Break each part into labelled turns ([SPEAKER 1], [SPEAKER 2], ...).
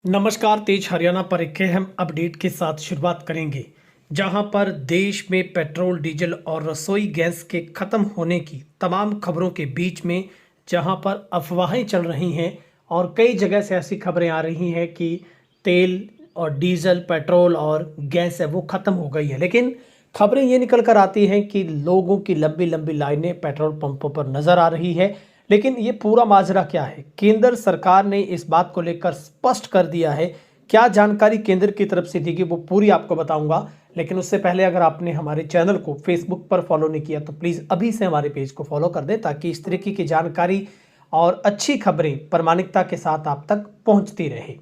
[SPEAKER 1] नमस्कार। तेज हरियाणा पर एक अहम अपडेट के साथ शुरुआत करेंगे, जहां पर देश में पेट्रोल, डीजल और रसोई गैस के खत्म होने की तमाम खबरों के बीच में जहां पर अफवाहें चल रही हैं और कई जगह से ऐसी खबरें आ रही हैं कि तेल और डीजल, पेट्रोल और गैस है वो खत्म हो गई है। लेकिन खबरें ये निकल कर आती हैं कि लोगों की लंबी लंबी लाइनें पेट्रोल पंपों पर नजर आ रही है। लेकिन ये पूरा माजरा क्या है? केंद्र सरकार ने इस बात को लेकर स्पष्ट कर दिया है। क्या जानकारी केंद्र की तरफ से दी गई वो पूरी आपको बताऊंगा। लेकिन उससे पहले अगर आपने हमारे चैनल को फेसबुक पर फॉलो नहीं किया तो प्लीज़ अभी से हमारे पेज को फॉलो कर दें, ताकि इस तरीके की जानकारी और अच्छी खबरें प्रामाणिकता के साथ आप तक पहुंचती रहे।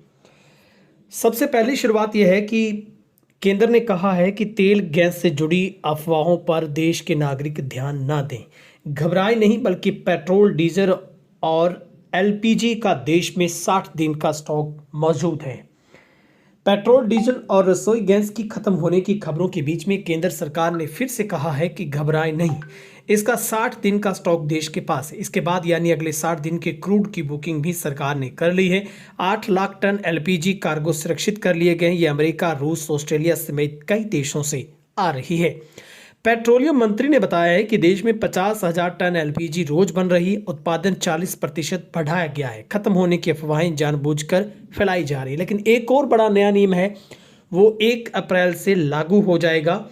[SPEAKER 1] सबसे पहली शुरुआत यह है कि केंद्र ने कहा है कि तेल गैस से जुड़ी अफवाहों पर देश के नागरिक ध्यान न दें। घबराए नहीं, बल्कि पेट्रोल, डीजल और एलपीजी का देश में 60 दिन का स्टॉक मौजूद है। पेट्रोल, डीजल और रसोई गैस की खत्म होने की खबरों के बीच में केंद्र सरकार ने फिर से कहा है कि घबराएं नहीं, इसका 60 दिन का स्टॉक देश के पास है। इसके बाद यानी अगले 60 दिन के क्रूड की बुकिंग भी सरकार ने कर ली है। 8 लाख टन एलपीजी कार्गो सुरक्षित कर लिए गए हैं। ये अमेरिका, रूस, ऑस्ट्रेलिया समेत कई देशों से आ रही है। पेट्रोलियम मंत्री ने बताया है कि देश में 50,000 टन एलपीजी रोज बन रही है। उत्पादन 40% बढ़ाया गया है। खत्म होने की अफवाहें जानबूझकर फैलाई जा रही है। लेकिन एक और बड़ा नया नियम है, वो 1 अप्रैल से लागू हो जाएगा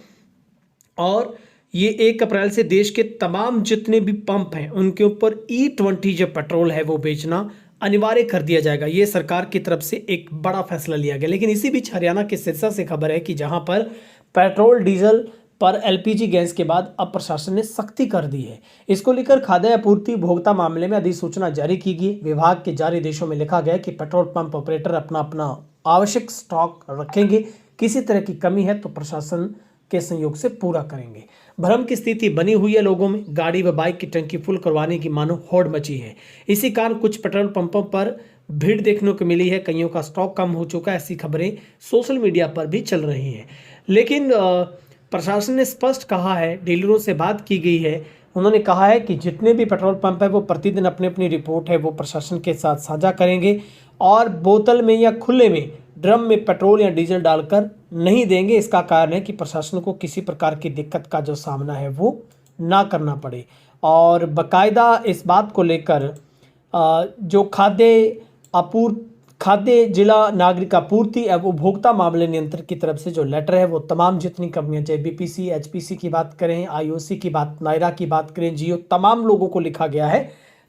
[SPEAKER 1] और ये 1 अप्रैल से देश के तमाम जितने भी पंप हैं उनके ऊपर E20 जो पेट्रोल है वो बेचना अनिवार्य कर दिया जाएगा। ये सरकार की तरफ से एक बड़ा फैसला लिया गया। लेकिन इसी बीच हरियाणा के सिरसा से खबर है कि जहां पर पेट्रोल, डीजल पर एलपीजी गैस के बाद अब प्रशासन ने सख्ती कर दी है। इसको लेकर खाद्य आपूर्ति उपभोक्ता मामले में अधिसूचना जारी की गई। विभाग के जारी आदेशों में लिखा गया कि पेट्रोल पंप ऑपरेटर अपना अपना आवश्यक स्टॉक रखेंगे। किसी तरह की कमी है तो प्रशासन के सहयोग से पूरा करेंगे। भ्रम की स्थिति बनी हुई है लोगों में। गाड़ी व बाइक की टंकी फुल करवाने की मानो होड़ मची है। इसी कारण कुछ पेट्रोल पंपों पर भीड़ देखने को मिली है। कईयों का स्टॉक कम हो चुका है, ऐसी खबरें सोशल मीडिया पर भी चल रही हैं। लेकिन प्रशासन ने स्पष्ट कहा है, डीलरों से बात की गई है, उन्होंने कहा है कि जितने भी पेट्रोल पंप है वो प्रतिदिन अपनी अपनी रिपोर्ट है वो प्रशासन के साथ साझा करेंगे और बोतल में या खुले में ड्रम में पेट्रोल या डीजल डालकर नहीं देंगे। इसका कारण है कि प्रशासन को किसी प्रकार की दिक्कत का जो सामना है वो ना करना पड़े। और बाकायदा इस बात को लेकर जो खाद्य जिला नागरिक आपूर्ति एवं उपभोक्ता मामले नियंत्रक की तरफ से जो लेटर है वो तमाम जितनी कंपनियां, चाहे बीपीसी, एचपीसी की बात करें, आईओसी की बात, नायरा की बात करें, जियो, तमाम लोगों को लिखा गया है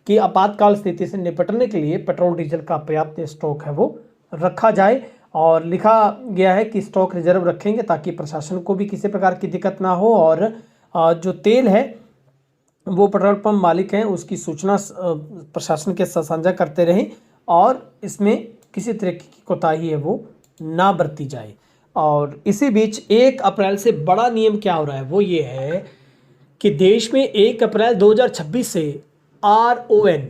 [SPEAKER 1] कि आपातकाल स्थिति से निपटने के लिए पेट्रोल, डीजल का पर्याप्त स्टॉक है वो रखा जाए। और लिखा गया है कि स्टॉक रिजर्व रखेंगे ताकि प्रशासन को भी किसी प्रकार की दिक्कत ना हो। और जो तेल है वो पेट्रोल पंप मालिक हैं उसकी सूचना प्रशासन के साथ साझा करते रहें और इसमें किसी तरह की कोताही है वो ना बरती जाए। और इसी बीच 1 अप्रैल से बड़ा नियम क्या हो रहा है वो ये है कि देश में 1 अप्रैल 2026 से RON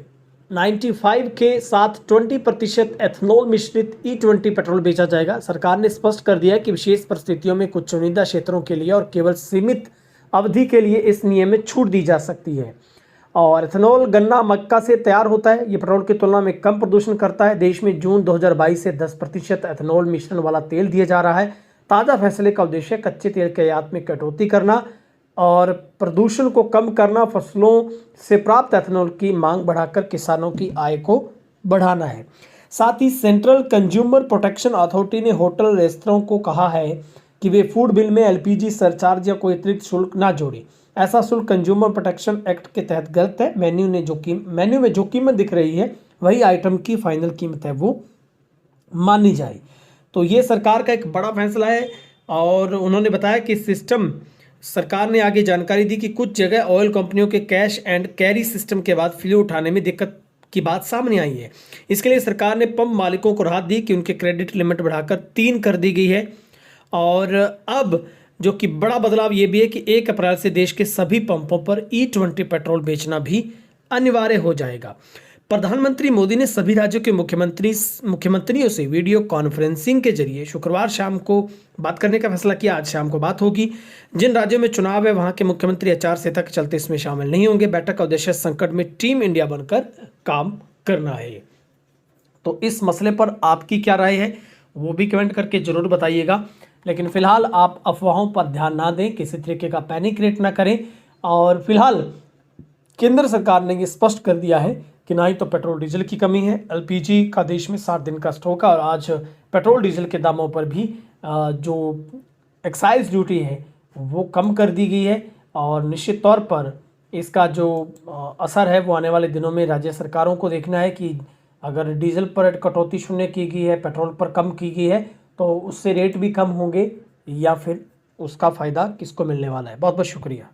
[SPEAKER 1] 95 के साथ 20% एथनॉल मिश्रित E20 पेट्रोल बेचा जाएगा। सरकार ने स्पष्ट कर दिया है कि विशेष परिस्थितियों में कुछ चुनिंदा क्षेत्रों के लिए और केवल सीमित अवधि के लिए इस नियम में छूट दी जा सकती है। और एथनॉल गन्ना, मक्का से तैयार होता है। ये पेट्रोल की तुलना में कम प्रदूषण करता है। देश में जून 2022 से 10% एथनॉल मिश्रण वाला तेल दिया जा रहा है। ताज़ा फैसले का उद्देश्य कच्चे तेल के आयात में कटौती करना और प्रदूषण को कम करना, फसलों से प्राप्त एथनॉल की मांग बढ़ाकर किसानों की आय को बढ़ाना है। साथ ही सेंट्रल कंज्यूमर प्रोटेक्शन अथॉरिटी ने होटल, रेस्तरां को कहा है कि वे फूड बिल में एलपीजी सरचार्ज या कोई अतिरिक्त शुल्क ना जोड़े। ऐसा शुल्क कंज्यूमर प्रोटेक्शन एक्ट के तहत गलत है। मेन्यू में जो कीमत दिख रही है वही आइटम की फाइनल कीमत है वो मानी जाए। तो ये सरकार का एक बड़ा फैसला है। और उन्होंने बताया कि सिस्टम, सरकार ने आगे जानकारी दी कि कुछ जगह ऑयल कंपनियों के कैश एंड कैरी सिस्टम के बाद फ्लू उठाने में दिक्कत की बात सामने आई है। इसके लिए सरकार ने पंप मालिकों को राहत दी कि उनके क्रेडिट लिमिट बढ़ाकर 3 कर दी गई है। और अब जो कि बड़ा बदलाव ये भी है कि 1 अप्रैल से देश के सभी पंपों पर E20 पेट्रोल बेचना भी अनिवार्य हो जाएगा। प्रधानमंत्री मोदी ने सभी राज्यों के मुख्यमंत्रियों से वीडियो कॉन्फ्रेंसिंग के जरिए शुक्रवार शाम को बात करने का फैसला किया। आज शाम को बात होगी। जिन राज्यों में चुनाव है वहां के मुख्यमंत्री आचार संहिता के चलते इसमें शामिल नहीं होंगे। बैठक का उद्देश्य संकट में टीम इंडिया बनकर काम करना है। तो इस मसले पर आपकी क्या राय है वो भी कमेंट करके ज़रूर बताइएगा। लेकिन फ़िलहाल आप अफवाहों पर ध्यान ना दें, किसी तरीके का पैनिक क्रिएट ना करें। और फिलहाल केंद्र सरकार ने ये स्पष्ट कर दिया है कि ना ही तो पेट्रोल डीजल की कमी है, एलपीजी का देश में 60 दिन का स्टॉक है और आज पेट्रोल डीजल के दामों पर भी जो एक्साइज ड्यूटी है वो कम कर दी गई है। और निश्चित तौर पर इसका जो असर है वो आने वाले दिनों में राज्य सरकारों को देखना है कि अगर डीजल पर कटौती शून्य की गई है, पेट्रोल पर कम की गई है, तो उससे रेट भी कम होंगे या फिर उसका फ़ायदा किसको मिलने वाला है। बहुत बहुत शुक्रिया।